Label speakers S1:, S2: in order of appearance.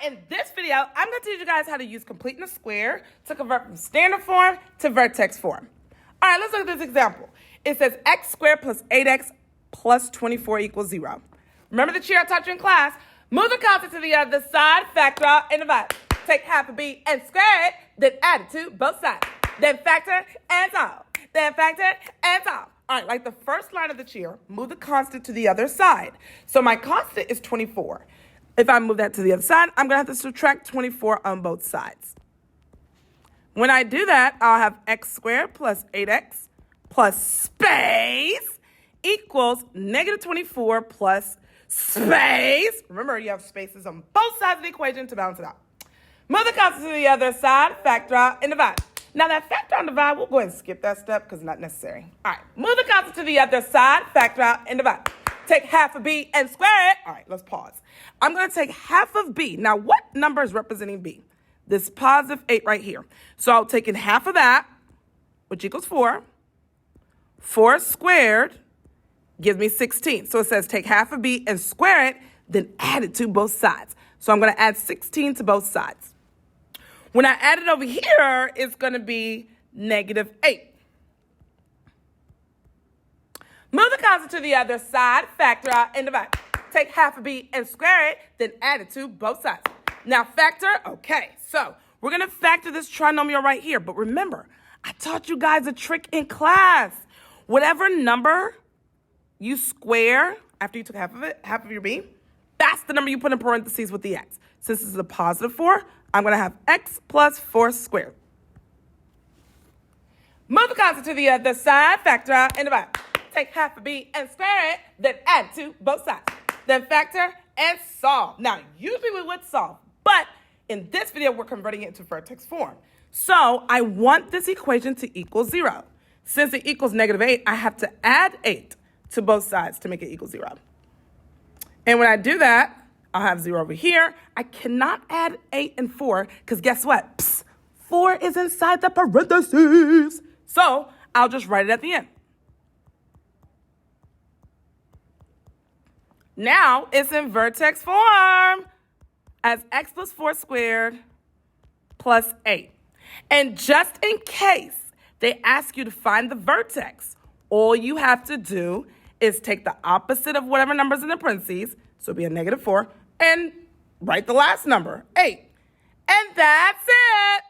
S1: In this video, I'm going to teach you guys how to use completeness square to convert from standard form to vertex form. All right, let's look at this example. It says x squared plus 8x plus 24 equals 0. Remember the cheer I taught you in class? Move the constant to the other side, factor out, and divide. Take half of b and square it, then add it to both sides. Then factor and solve. Then factor and solve. All right, like the first line of the cheer, move the constant to the other side. So my constant is 24. If I move that to the other side, I'm going to have to subtract 24 on both sides. When I do that, I'll have x squared plus 8x plus space equals negative 24 plus space. Remember, you have spaces on both sides of the equation to balance it out. Move the constant to the other side, factor out, and divide. Now that factor out and divide, we'll go ahead and skip that step because it's not necessary. All right, move the constant to the other side, factor out, and divide. Take half of b and square it. All right, let's pause. I'm going to take half of b. Now, what number is representing b? This positive 8 right here. So I'll take in half of that, which equals 4. 4 squared gives me 16. So it says take half of b and square it, then add it to both sides. So I'm going to add 16 to both sides. When I add it over here, it's going to be negative 8. Move the constant to the other side, factor out, and divide. Take half of b and square it, then add it to both sides. Now factor, okay, so we're going to factor this trinomial right here. But remember, I taught you guys a trick in class. Whatever number you square after you took half of it, half of your b, that's the number you put in parentheses with the x. Since this is a positive 4, I'm going to have x plus 4 squared. Move the constant to the other side, factor out, and divide. Take half of b and square it, then add to both sides. Then factor and solve. Now, usually we would solve, but in this video, we're converting it into vertex form. So I want this equation to equal 0. Since it equals negative 8, I have to add 8 to both sides to make it equal 0. And when I do that, I'll have 0 over here. I cannot add 8 and 4 because guess what? Psst, 4 is inside the parentheses. So I'll just write it at the end. Now it's in vertex form as x plus 4 squared plus 8. And just in case they ask you to find the vertex, all you have to do is take the opposite of whatever number's in the parentheses, so it'll be a negative 4, and write the last number, 8. And that's it.